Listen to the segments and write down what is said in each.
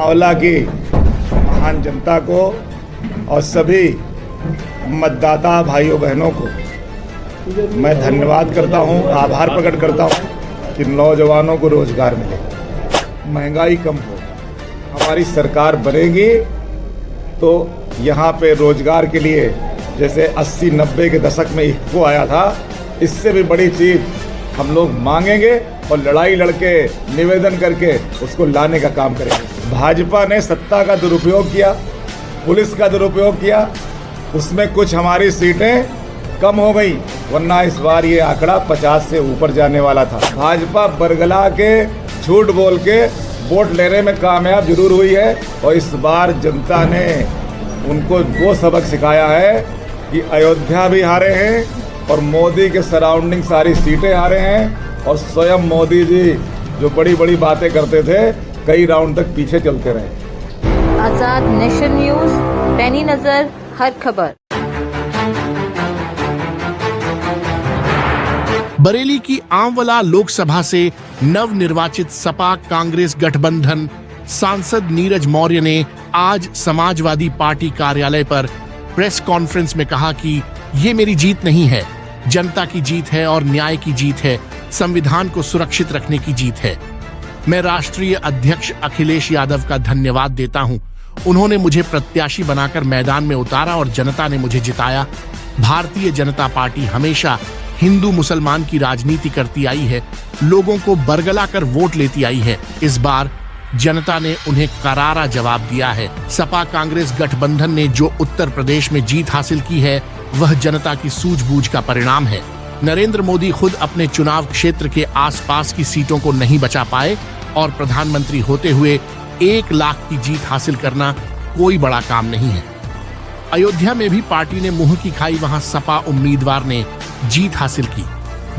आंवला की महान जनता को और सभी मतदाता भाइयों बहनों को मैं धन्यवाद करता हूं, आभार प्रकट करता हूं कि नौजवानों को रोजगार मिले, महंगाई कम हो। हमारी सरकार बनेगी तो यहाँ पे रोजगार के लिए जैसे 80-90 के दशक में इफ्को आया था, इससे भी बड़ी चीज हम लोग मांगेंगे और लड़ाई लड़के निवेदन करके उसको लाने का काम करेंगे। भाजपा ने सत्ता का दुरुपयोग किया, पुलिस का दुरुपयोग किया, उसमें कुछ हमारी सीटें कम हो गई, वरना इस बार ये आंकड़ा 50 से ऊपर जाने वाला था। भाजपा बरगला के झूठ बोल के वोट लेने में कामयाब जरूर हुई है और इस बार जनता ने उनको वो सबक सिखाया है कि अयोध्या भी हारे हैं और मोदी के सराउंडिंग सारी सीटें हारे हैं और स्वयं मोदी जी जो बड़ी बड़ी बातें करते थे कई राउंड तक पीछे चलते रहे। आजाद नेशन न्यूज़, पैनी नजर हर खबर। बरेली की आंवला लोकसभा से नवनिर्वाचित सपा कांग्रेस गठबंधन सांसद नीरज मौर्य ने आज समाजवादी पार्टी कार्यालय पर प्रेस कॉन्फ्रेंस में कहा कि ये मेरी जीत नहीं है, जनता की जीत है और न्याय की जीत है, संविधान को सुरक्षित रखने की जीत है। मैं राष्ट्रीय अध्यक्ष अखिलेश यादव का धन्यवाद देता हूं। उन्होंने मुझे प्रत्याशी बनाकर मैदान में उतारा और जनता ने मुझे जिताया। भारतीय जनता पार्टी हमेशा हिंदू मुसलमान की राजनीति करती आई है, लोगों को बरगला कर वोट लेती आई है। इस बार जनता ने उन्हें करारा जवाब दिया है। सपा कांग्रेस गठबंधन ने जो उत्तर प्रदेश में जीत हासिल की है वह जनता की सूझबूझ का परिणाम है। नरेंद्र मोदी खुद अपने चुनाव क्षेत्र के आसपास की सीटों को नहीं बचा पाए और प्रधानमंत्री होते हुए 1 लाख की जीत हासिल करना कोई बड़ा काम नहीं है। अयोध्या में भी पार्टी ने मुंह की खाई, वहां सपा उम्मीदवार ने जीत हासिल की।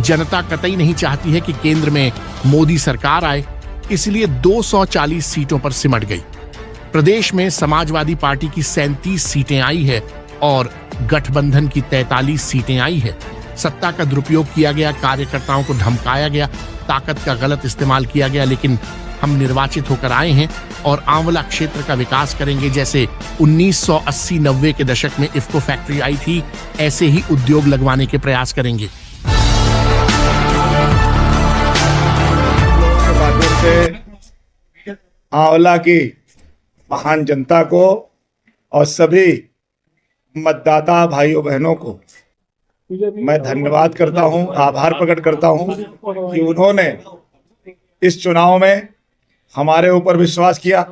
जनता कतई नहीं चाहती है कि केंद्र में मोदी सरकार आए, इसलिए 240 सीटों पर सिमट गई। प्रदेश में समाजवादी पार्टी की 37 सीटें आई है और गठबंधन की 43 सीटें आई है। सत्ता का दुरुपयोग किया गया, कार्यकर्ताओं को धमकाया गया, ताकत का गलत इस्तेमाल किया गया, लेकिन हम निर्वाचित होकर आए हैं और आंवला क्षेत्र का विकास करेंगे। जैसे 1980-90 के दशक में इफ्को फैक्ट्री आई थी, ऐसे ही उद्योग लगवाने के प्रयास करेंगे। आंवला की महान जनता को और सभी मतदाता भाइयों बहनों को मैं धन्यवाद करता हूं, आभार प्रकट करता हूं कि उन्होंने इस चुनाव में हमारे ऊपर विश्वास किया,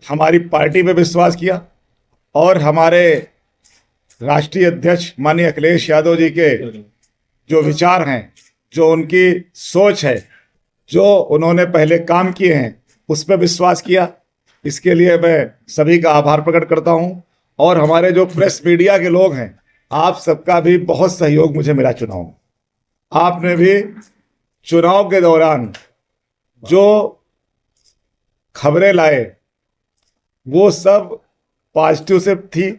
हमारी पार्टी पे विश्वास किया और हमारे राष्ट्रीय अध्यक्ष माननीय अखिलेश यादव जी के जो विचार हैं, जो उनकी सोच है, जो उन्होंने पहले काम किए हैं, उस पर विश्वास किया। इसके लिए मैं सभी का आभार प्रकट करता हूं और हमारे जो प्रेस मीडिया के लोग हैं, आप सबका भी बहुत सहयोग मुझे मिला चुनाव में। आपने भी चुनाव के दौरान जो खबरें लाए वो सब पॉजिटिव से थी।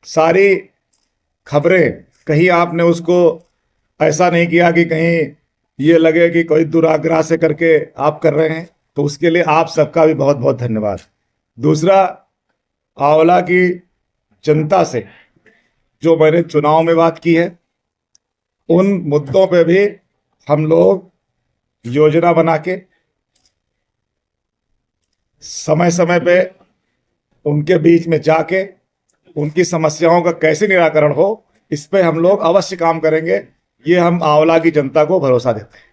सारी खबरें, कहीं आपने उसको ऐसा नहीं किया कि कहीं ये लगे कि कोई दुराग्रह से करके आप कर रहे हैं, तो उसके लिए आप सबका भी बहुत बहुत धन्यवाद। दूसरा, आंवला की जनता से जो मैंने चुनाव में बात की है, उन मुद्दों पे भी हम लोग योजना बना के समय समय पे उनके बीच में जाके उनकी समस्याओं का कैसे निराकरण हो, इस पे हम लोग अवश्य काम करेंगे। ये हम आंवला की जनता को भरोसा देते हैं।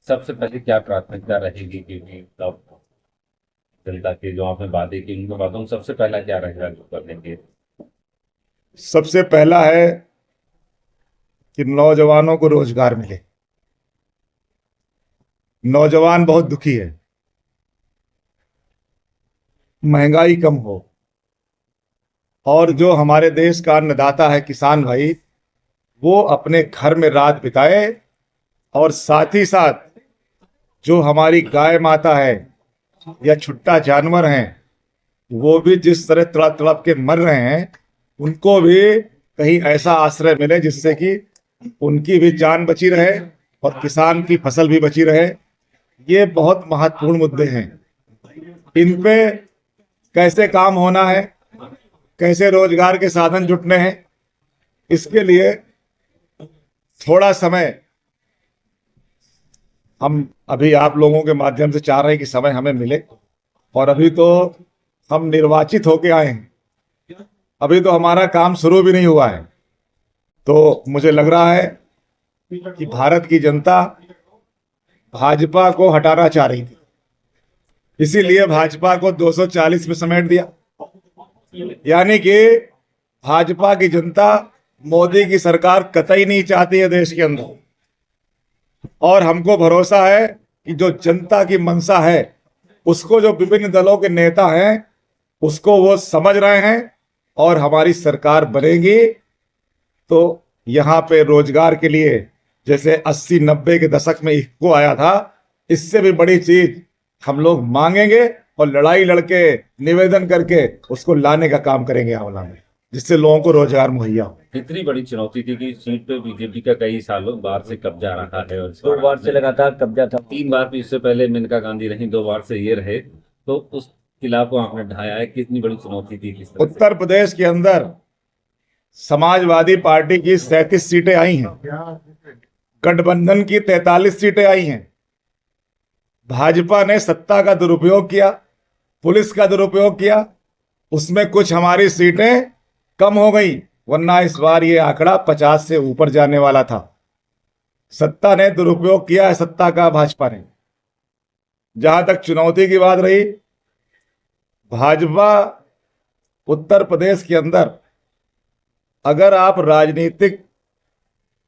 सबसे पहले क्या प्राथमिकता रहेगी कि तब जनता की जो आपने बातें की, उनको बातों सबसे पहला क्या रहेगा जो करने के? सबसे पहला है कि नौजवानों को रोजगार मिले। नौजवान बहुत दुखी है, महंगाई कम हो और जो हमारे देश का अन्नदाता है किसान भाई, वो अपने घर में रात बिताए और साथ ही साथ जो हमारी गाय माता है या छुट्टा जानवर हैं, वो भी जिस तरह तड़प तड़प के मर रहे हैं, उनको भी कहीं ऐसा आश्रय मिले जिससे कि उनकी भी जान बची रहे और किसान की फसल भी बची रहे। ये बहुत महत्वपूर्ण मुद्दे हैं। इन पे कैसे काम होना है, कैसे रोजगार के साधन जुटने हैं, इसके लिए थोड़ा समय हम अभी आप लोगों के माध्यम से चाह रहे हैं कि समय हमें मिले। और अभी तो हम निर्वाचित होके आए हैं, अभी तो हमारा काम शुरू भी नहीं हुआ है। तो मुझे लग रहा है कि भारत की जनता भाजपा को हटाना चाह रही थी, इसीलिए भाजपा को 240 में समेट दिया। यानी कि भाजपा की जनता मोदी की सरकार कतई नहीं चाहती है देश के अंदर। और हमको भरोसा है कि जो जनता की मंशा है उसको जो विभिन्न दलों के नेता हैं उसको वो समझ रहे हैं, और हमारी सरकार बनेगी तो यहाँ पे रोजगार के लिए जैसे 80-90 के दशक में इक्को आया था, इससे भी बड़ी चीज हम लोग मांगेंगे और लड़ाई लड़के निवेदन करके उसको लाने का काम करेंगे आंवला में, जिससे लोगों को रोजगार मुहैया हो। इतनी बड़ी चुनौती थी कि सीट पे बीजेपी का कई सालों बार से कब्जा रहा है, और 2 बार से लगातार कब्जा था। 3 बार भी इससे पहले मेनका गांधी रही, 2 बार से ये रहे, तो उस किला को आपने ढाया है। कितनी बड़ी चुनौती थी, किस तरह से? उत्तर प्रदेश के अंदर समाजवादी पार्टी की 37 सीटें आई हैं, गठबंधन की 43 सीटें आई हैं। भाजपा ने सत्ता का दुरुपयोग किया, पुलिस का दुरुपयोग किया, उसमें कुछ हमारी सीटें कम हो गई, वरना इस बार ये आंकड़ा 50 से ऊपर जाने वाला था। सत्ता ने दुरुपयोग किया है, सत्ता का भाजपा ने। जहां तक चुनौती की बात रही, भाजपा उत्तर प्रदेश के अंदर अगर आप राजनीतिक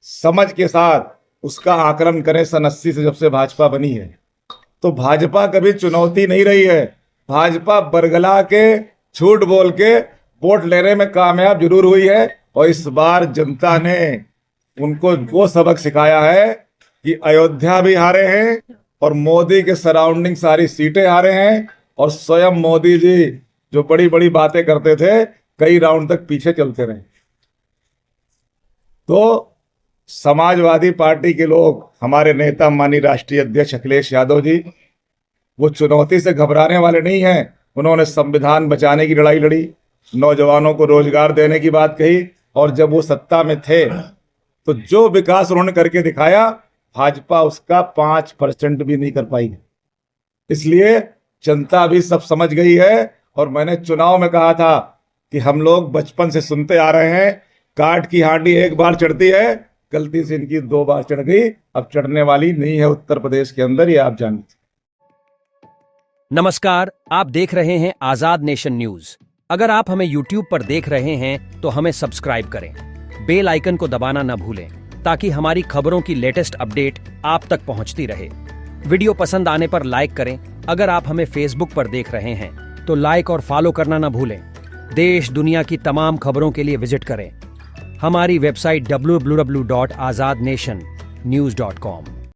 समझ के साथ उसका आकलन करें, सन 80 से जब से भाजपा बनी है, तो भाजपा कभी चुनौती नहीं रही है। भाजपा बरगला के झूठ बोल के वोट लेने में कामयाब जरूर हुई है, और इस बार जनता ने उनको वो सबक सिखाया है कि अयोध्या भी हारे हैं और मोदी के सराउंडिंग सारी सीटें हारे हैं, और स्वयं मोदी जी जो बड़ी बड़ी बातें करते थे कई राउंड तक पीछे चलते रहे। तो समाजवादी पार्टी के लोग, हमारे नेता माननीय राष्ट्रीय अध्यक्ष अखिलेश यादव जी, वो चुनौती से घबराने वाले नहीं हैं। उन्होंने संविधान बचाने की लड़ाई लड़ी, नौजवानों को रोजगार देने की बात कही, और जब वो सत्ता में थे तो जो विकास उन्होंने करके दिखाया, भाजपा उसका 5% भी नहीं कर पाई। इसलिए जनता भी सब समझ गई है। और मैंने चुनाव में कहा था कि हम लोग बचपन से सुनते आ रहे हैं, काठ की हांडी एक बार चढ़ती है, गलती से इनकी 2 बार चढ़ गई, अब चढ़ने वाली नहीं है उत्तर प्रदेश के अंदर, ये आप जानते। नमस्कार, आप देख रहे हैं आजाद नेशन न्यूज। अगर आप हमें YouTube पर देख रहे हैं तो हमें सब्सक्राइब करें, बेल आइकन को दबाना न भूलें, ताकि हमारी खबरों की लेटेस्ट अपडेट आप तक पहुंचती रहे। वीडियो पसंद आने पर लाइक करें। अगर आप हमें Facebook पर देख रहे हैं तो लाइक और फॉलो करना न भूलें। देश दुनिया की तमाम खबरों के लिए विजिट करें हमारी वेबसाइट www.azadnationnews.com।